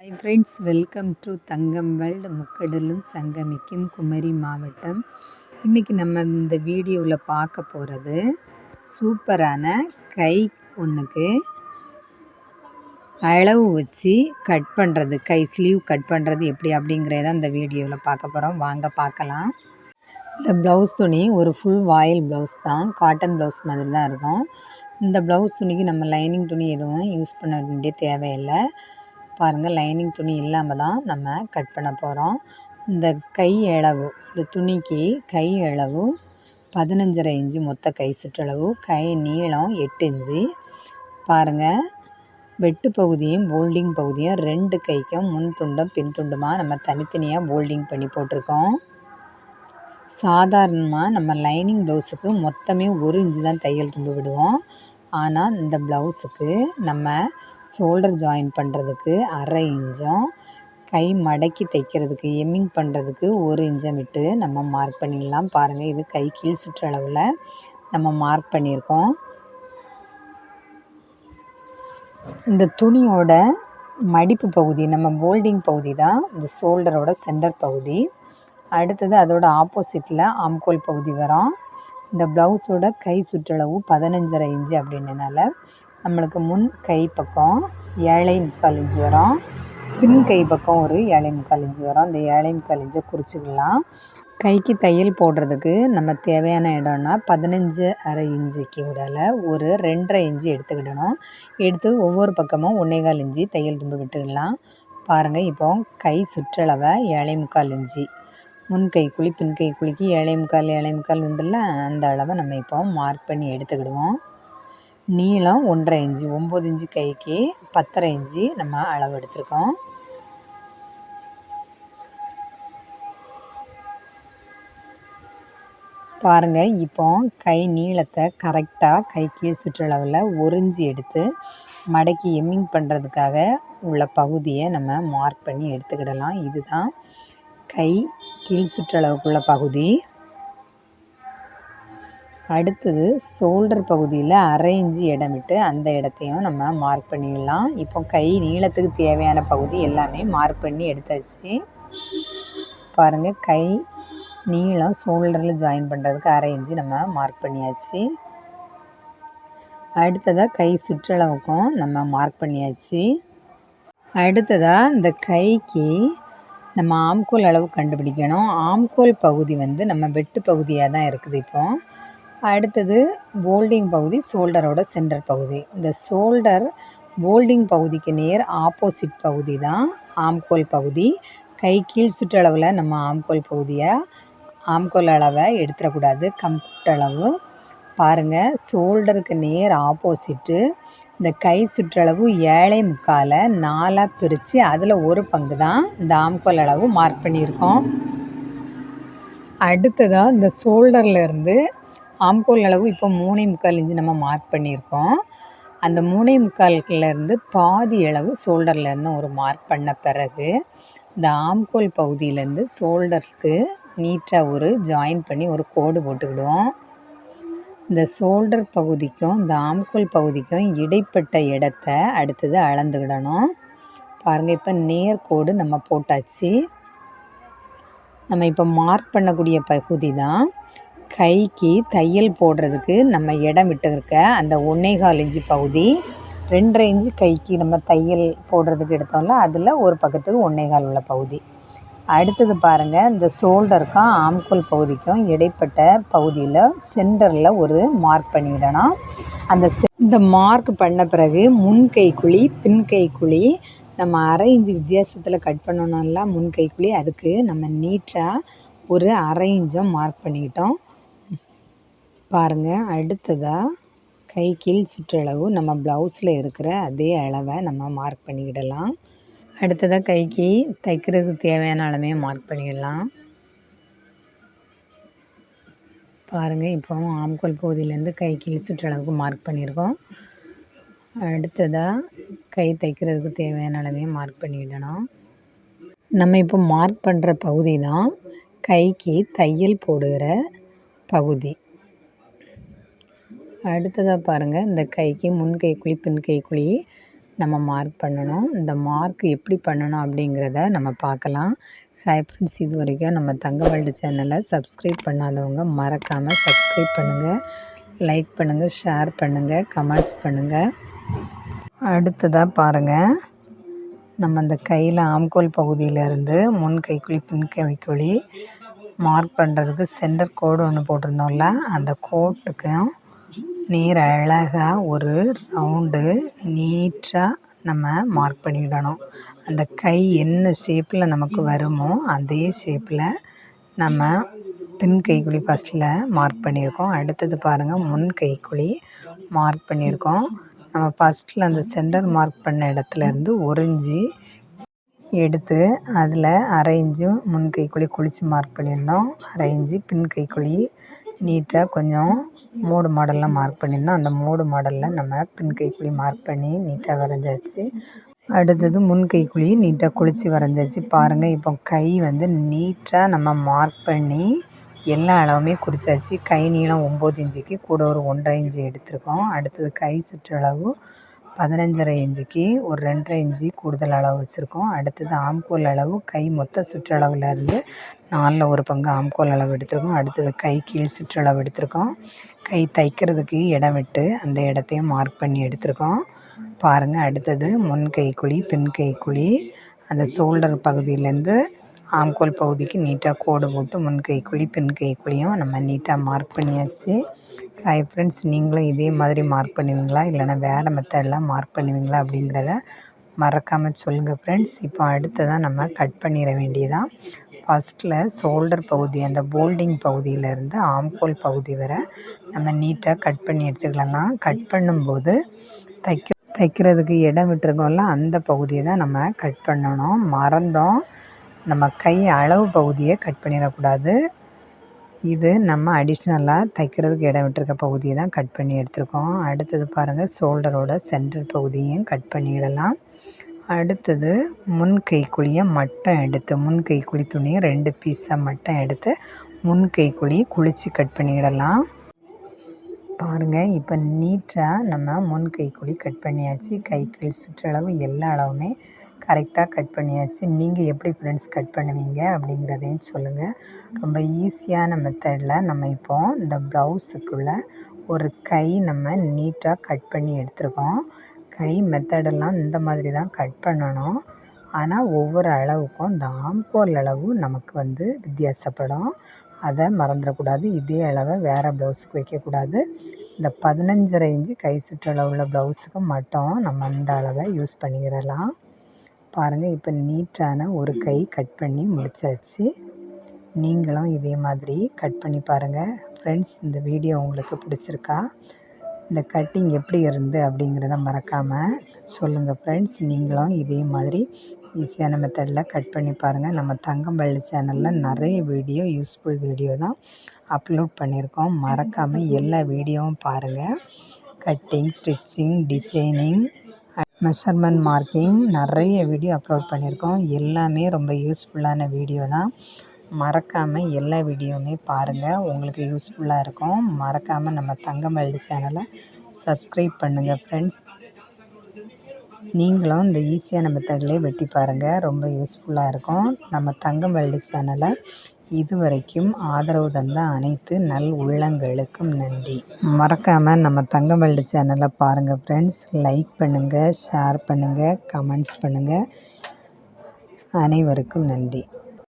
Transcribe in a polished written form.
Hi friends, welcome to Thangam world. முக்கடலும் சங்கமிக்கும் குமரி மாவட்டம். இன்றைக்கி நம்ம இந்த வீடியோவில் பார்க்க போகிறது சூப்பரான கை ஒன்றுக்கு அளவு வச்சு கட் பண்ணுறது, கை ஸ்லீவ் கட் பண்ணுறது எப்படி அப்படிங்கிறத இந்த வீடியோவில் பார்க்க போகிறோம். வாங்க பார்க்கலாம். இந்த ப்ளவுஸ் துணி ஒரு ஃபுல் வாயில் ப்ளவுஸ் தான், காட்டன் ப்ளவுஸ் மாதிரி தான் இருக்கும். இந்த ப்ளவுஸ் துணிக்கு நம்ம லைனிங் துணி எதுவும் யூஸ் பண்ண வேண்டிய தேவையில்லை. பாருங்கள், லைனிங் துணி இல்லாமல் தான் நம்ம கட் பண்ண போகிறோம். இந்த கை அளவு, இந்த துணிக்கு கை அளவு 15.5 இன்ச்சு மொத்த கை சுற்றளவு, கை நீளம் 8 இன்ச்சு. பாருங்கள், வெட்டு பகுதியும் போல்டிங் பகுதியும் 2 கைக்கும் முன் துண்டும் பின் துண்டுமாக நம்ம தனித்தனியாக போல்டிங் பண்ணி போட்டிருக்கோம். சாதாரணமாக நம்ம லைனிங் ப்ளவுஸுக்கு மொத்தமே 1 இன்ச்சு தான் தையல் துண்டு விடுவோம். ஆனால் இந்த ப்ளவுஸுக்கு நம்ம ஷோல்டர் ஜாயின் பண்ணுறதுக்கு 1/2 இன்ச்சும், கை மடக்கி தைக்கிறதுக்கு எம்மிங் பண்ணுறதுக்கு 1 இன்ச்சை விட்டு நம்ம மார்க் பண்ணிடலாம். பாருங்கள், இது கை கீழ் சுற்றளவில் நம்ம மார்க் பண்ணியிருக்கோம். இந்த துணியோட மடிப்பு பகுதி, நம்ம போல்டிங் பகுதி தான் இந்த ஷோல்டரோட சென்டர் பகுதி. அடுத்தது அதோட ஆப்போசிட்டில் ஆம்கோல் பகுதி வரும். இந்த ப்ளவுஸோட கை சுற்றளவு 15.5 இன்ச்சு அப்படின்றனால நம்மளுக்கு முன் கை பக்கம் 7.25 இன்ச்சு வரும், பின் கை பக்கம் ஒரு 7.25 இன்ச்சு வரும். இந்த 7.25 இன்ச்சை குறிச்சிக்கலாம். கைக்கு தையல் போடுறதுக்கு நம்ம தேவையான இடம்னா 15.5 இன்ச்சுக்கு விடல ஒரு 2.5 இன்ச்சு எடுத்துக்கிடணும். எடுத்து ஒவ்வொரு பக்கமும் 1.25 இன்ச்சு தையல் தும்பு விட்டுடலாம். பாருங்கள், இப்போ கை சுற்றளவை 7.25 இன்ச்சு, முன் கை குழி பின் கை குழிக்கு 7.25 உண்டுல்ல, அந்த அளவை நம்ம இப்போ மார்க் பண்ணி எடுத்துக்கிடுவோம். நீளம் 1.5 இன்ச்சு, 9 இன்ச்சு கைக்கு 10.5 இன்ச்சு நம்ம அளவு எடுத்திருக்கோம். பாருங்கள், இப்போ கை நீளத்தை கரெக்டாக கை கீழ் சுற்றளவில் 1 இன்ச்சு எடுத்து மடக்கி எம்மிங் பண்ணுறதுக்காக உள்ள பகுதியை நம்ம மார்க் பண்ணி எடுத்துக்கிடலாம். இதுதான் கை கீழ் சுற்றளவுக்குள்ள பகுதி. அடுத்தது ஷோல்டர் பகுதியில் 1/2 இன்ச்சு இடம் விட்டு அந்த இடத்தையும் நம்ம மார்க் பண்ணிடலாம். இப்போ கை நீளத்துக்கு தேவையான பகுதி எல்லாமே மார்க் பண்ணி எடுத்தாச்சு. பாருங்கள், கை நீளம் ஷோல்டரில் ஜாயின் பண்ணுறதுக்கு 1/2 இன்ச்சு நம்ம மார்க் பண்ணியாச்சு. அடுத்ததாக கை சுற்றளவுக்கும் நம்ம மார்க் பண்ணியாச்சு. அடுத்ததாக இந்த கைக்கு நம்ம ஆம்கோல் அளவு கண்டுபிடிக்கணும். ஆம்கோல் பகுதி நம்ம வெட்டு பகுதியாக தான் இருக்குது. இப்போ அடுத்தது போல்டிங் பகுதி, ஷோல்டரோட சென்டர் பகுதி. இந்த ஷோல்டர் போல்டிங் பகுதிக்கு நேர் ஆப்போசிட் பகுதி தான் ஆம்கோல் பகுதி. கை கீழ் சுற்றளவில் நம்ம ஆம்கோல் அளவை எடுத்துடக்கூடாது, கம்ப்ளீட் அளவு. பாருங்கள், ஷோல்டருக்கு நேர் ஆப்போசிட்டு இந்த கை சுற்றளவு 7.25 4ஆக பிரித்து அதில் ஒரு பங்கு தான் இந்த ஆம்கோல் அளவு மார்க் பண்ணியிருக்கோம். அடுத்ததாக இந்த ஷோல்டர்லேருந்து ஆம்கோல் அளவு இப்போ 3.25 இன்ச்சு நம்ம மார்க் பண்ணியிருக்கோம். அந்த 3.25லேருந்து பாதி அளவு ஷோல்டர்லேருந்து ஒரு மார்க் பண்ண பிறகு இந்த ஆம்கோல் பகுதியிலேருந்து ஷோல்டருக்கு நீட்டாக ஒரு ஜாயின் பண்ணி ஒரு கோடு போட்டுக்கிடுவோம். இந்த ஷோல்டர் பகுதிக்கும் இந்த ஆம்கோல் பகுதிக்கும் இடைப்பட்ட இடத்த அடுத்தது அளந்துக்கிடணும். பாருங்கள், இப்போ நேர்கோடு நம்ம போட்டாச்சு. நம்ம இப்போ மார்க் பண்ணக்கூடிய பகுதி தான் கைக்கு தையல் போடுறதுக்கு நம்ம இடம் விட்டுருக்க அந்த 1.25 இன்ச்சு பகுதி. 2.5 இன்ச்சு கைக்கு நம்ம தையல் போடுறதுக்கு எடுத்தோம்ல, அதில் ஒரு பக்கத்துக்கு 1.25 உள்ள பகுதி. அடுத்தது பாருங்கள், இந்த ஷோல்டருக்கும் ஆம்கோல் பகுதிக்கும் இடைப்பட்ட பகுதியில் சென்டரில் ஒரு மார்க் பண்ணிவிடணும். இந்த மார்க் பண்ண பிறகு முன் கை குழி பின் கை குழி நம்ம 1/2 இன்ச்சு வித்தியாசத்தில் கட் பண்ணணும்ல முன் கை குழி, அதுக்கு நம்ம நீட்டாக ஒரு 1/2 இன்ச்சும் மார்க் பண்ணிக்கிட்டோம். பாருங்கள், அடுத்ததாக கை கீழ் சுற்றளவு நம்ம ப்ளவுஸில் இருக்கிற அதே அளவை நம்ம மார்க் பண்ணிக்கிடலாம். அடுத்ததாக கைக்கு தைக்கிறதுக்கு தேவையான அளவையை மார்க் பண்ணிடலாம். பாருங்கள், இப்போ ஆம்கோல் பகுதியிலேருந்து கை கீழ் சுற்றளவுக்கு மார்க் பண்ணியிருக்கோம். அடுத்ததாக கை தைக்கிறதுக்கு தேவையான அளவையும் மார்க் பண்ணிடணும். நம்ம இப்போ மார்க் பண்ணுற பகுதி தான் கைக்கு தையல் போடுகிற பகுதி. அடுத்ததாக பாருங்கள், இந்த கைக்கு முன் கை குழி பின் கை குழி நம்ம மார்க் பண்ணணும். இந்த மார்க் எப்படி பண்ணணும் அப்படிங்கிறத நம்ம பார்க்கலாம். ஹாய் ஃப்ரெண்ட்ஸ், இது வரைக்கும் நம்ம தங்கவேல்டு சேனலை சப்ஸ்கிரைப் பண்ணாதவங்க மறக்காமல் சப்ஸ்கிரைப் பண்ணுங்கள், லைக் பண்ணுங்கள், ஷேர் பண்ணுங்கள், கமெண்ட்ஸ் பண்ணுங்கள். அடுத்ததாக பாருங்கள், நம்ம அந்த கையில் ஆம்கோல் பகுதியிலேருந்து முன் கைக்குழி பின் கைக்குழி மார்க் பண்ணுறதுக்கு சென்டர் கோடு ஒன்று போட்டிருந்தோம்ல, அந்த கோட்டுக்கும் நேர் அழகாக ஒரு ரவுண்டு நீட்டாக நம்ம மார்க் பண்ணிடணும். அந்த கை என்ன ஷேப்பில் நமக்கு வருமோ அதே ஷேப்பில் நம்ம பின் கைக்குழி ஃபஸ்ட்டில் மார்க் பண்ணியிருக்கோம். அடுத்தது பாருங்கள், முன் கைக்குழி மார்க் பண்ணியிருக்கோம். நம்ம ஃபஸ்ட்டில் அந்த சென்டர் மார்க் பண்ண இடத்துலேருந்து 1 இன்ச்சு எடுத்து அதில் 1/2 இன்ச்சு முன் கைக்குழி குழித்து மார்க் பண்ணியிருந்தோம். 1/2 இன்ச்சு பின் கைக்குழி நீட்டாக கொஞ்சம் மோடு மாடலில் மார்க் பண்ணியிருந்தோம். அந்த மோடு மாடலில் நம்ம பின் கைக்குழி மார்க் பண்ணி நீட்டாக வரைஞ்சாச்சு. அடுத்தது முன் கைக்குழி நீட்டாக குழித்து வரைஞ்சாச்சு. பாருங்கள், இப்போ கை வந்து நீட்டாக நம்ம மார்க் பண்ணி எல்லா அளவுமே குறிச்சாச்சு. கை நீளம் 9 இன்ச்சுக்கு கூட ஒரு 1.5 இன்ச்சு எடுத்திருக்கோம். அடுத்தது கை சுற்றளவு 15.5 இன்ச்சுக்கு ஒரு 2.5 இன்ச்சு கூடுதல் அளவு வச்சுருக்கோம். அடுத்தது ஆம்கோல் அளவு கை மொத்த சுற்றளவுலேருந்து 4 ஒரு பங்கு ஆம்கோல் அளவு எடுத்திருக்கோம். அடுத்தது கை கீழ் சுற்றளவு எடுத்திருக்கோம். கை தைக்கிறதுக்கு இடம் விட்டு அந்த இடத்தையும் மார்க் பண்ணி எடுத்திருக்கோம். பாருங்கள், அடுத்தது முன் கைக்குழி பின் கைக்குழி அந்த ஷோல்டர் பகுதியிலேருந்து ஆம்கோல் பகுதிக்கு நீட்டாக கோடு போட்டு முன் கைக்குழி பின் கைக்குழியும் நம்ம நீட்டாக மார்க் பண்ணியாச்சு. ஹாய் ஃப்ரெண்ட்ஸ், நீங்களும் இதே மாதிரி மார்க் பண்ணுவீங்களா, இல்லைனா வேறு மெத்தடெலாம் மார்க் பண்ணுவீங்களா அப்படிங்கிறத மறக்காமல் சொல்லுங்கள் ஃப்ரெண்ட்ஸ். இப்போ அடுத்ததாக நம்ம கட் பண்ணிட வேண்டியதான். ஃபஸ்ட்டில் ஷோல்டர் பகுதி அந்த போல்டிங் பகுதியிலேருந்து ஆம்கோல் பகுதி வரை நம்ம நீட்டாக கட் பண்ணி எடுத்துக்கலாம். கட் பண்ணும்போது தைக்கிறதுக்கு இடம் விட்டுருக்கோம்ல, அந்த பகுதியை தான் நம்ம கட் பண்ணணும். மறந்தோம், நம்ம கை அளவு பகுதியை கட் பண்ணிடக்கூடாது. இது நம்ம அடிஷ்னலாக தைக்கிறதுக்கு இடம் விட்டுருக்க பகுதியை தான் கட் பண்ணி எடுத்துருக்கோம். அடுத்தது பாருங்கள், ஷோல்டரோட சென்டர் பகுதியையும் கட் பண்ணிடலாம். அடுத்தது முன் கைக்குழியை மட்டம் எடுத்து முன் கைக்குழி துணியை 2 பீஸாக மட்டம் எடுத்து முன் கைக்குழி குழித்து கட் பண்ணிடலாம். பாருங்கள், இப்போ நீட்டாக நம்ம முன் கைக்குழி கட் பண்ணியாச்சு. கை கீழ் சுற்றளவு எல்லா அளவுமே கரெக்டாக கட் பண்ணியாச்சு. நீங்கள் எப்படி ஃப்ரெண்ட்ஸ் கட் பண்ணுவீங்க அப்படிங்கிறதையும் சொல்லுங்கள். ரொம்ப ஈஸியான மெத்தடில் நம்ம இப்போது இந்த ப்ளவுஸுக்குள்ளே ஒரு கை நம்ம நீட்டாக கட் பண்ணி எடுத்துருக்கோம். கை மெத்தடெல்லாம் இந்த மாதிரி தான் கட் பண்ணணும். ஆனால் ஒவ்வொரு அளவுக்கும் இந்த ஆம்கோல் அளவு நமக்கு வந்து வித்தியாசப்படும். அதை மறந்துடக்கூடாது. இதே அளவை வேறு ப்ளவுஸுக்கு வைக்கக்கூடாது. இந்த 15.5 இன்ச்சு கை சுற்றளவு உள்ள ப்ளவுஸுக்கு மட்டும் நம்ம அந்த அளவை யூஸ் பண்ணிக்கிடலாம். பாருங்கள், இப்போ நீட்டான ஒரு கை கட் பண்ணி முடிச்சாச்சு. நீங்களும் இதே மாதிரி கட் பண்ணி பாருங்கள் ஃப்ரெண்ட்ஸ். இந்த வீடியோ உங்களுக்கு பிடிச்சிருக்கா, இந்த கட்டிங் எப்படி இருந்து அப்படிங்கிறத மறக்காமல் சொல்லுங்கள் ஃப்ரெண்ட்ஸ். நீங்களும் இதே மாதிரி ஈஸியான மெத்தடில் கட் பண்ணி பாருங்கள். நம்ம தங்கவேல்டு சேனலில் நிறைய வீடியோ யூஸ்ஃபுல் வீடியோ தான் அப்லோட் பண்ணியிருக்கோம். மறக்காமல் எல்லா வீடியோவும் பாருங்கள். Cutting, stitching, designing, measurement marking நிறைய வீடியோ அப்லோட் பண்ணியிருக்கோம். எல்லாமே ரொம்ப யூஸ்ஃபுல்லான வீடியோ தான். மறக்காமல் எல்லா வீடியோவுமே பாருங்கள், உங்களுக்கு யூஸ்ஃபுல்லாக இருக்கும். மறக்காமல் நம்ம தங்கவேல்டு சேனலை சப்ஸ்கிரைப் பண்ணுங்கள் ஃப்ரெண்ட்ஸ். நீங்களும் இந்த ஈஸியான மெத்தட்லேயே வெட்டி பாருங்கள், ரொம்ப யூஸ்ஃபுல்லாக இருக்கும். நம்ம தங்கவேல்டு சேனலை இதுவரைக்கும் ஆதரவு தந்த அனைத்து நல் உள்ளங்களுக்கும் நன்றி. மறக்காமல் நம்ம தங்கவேல்டு சேனலை பாருங்கள் ஃப்ரெண்ட்ஸ். லைக் பண்ணுங்கள், ஷேர் பண்ணுங்கள், கமெண்ட்ஸ் பண்ணுங்கள். அனைவருக்கும் நன்றி.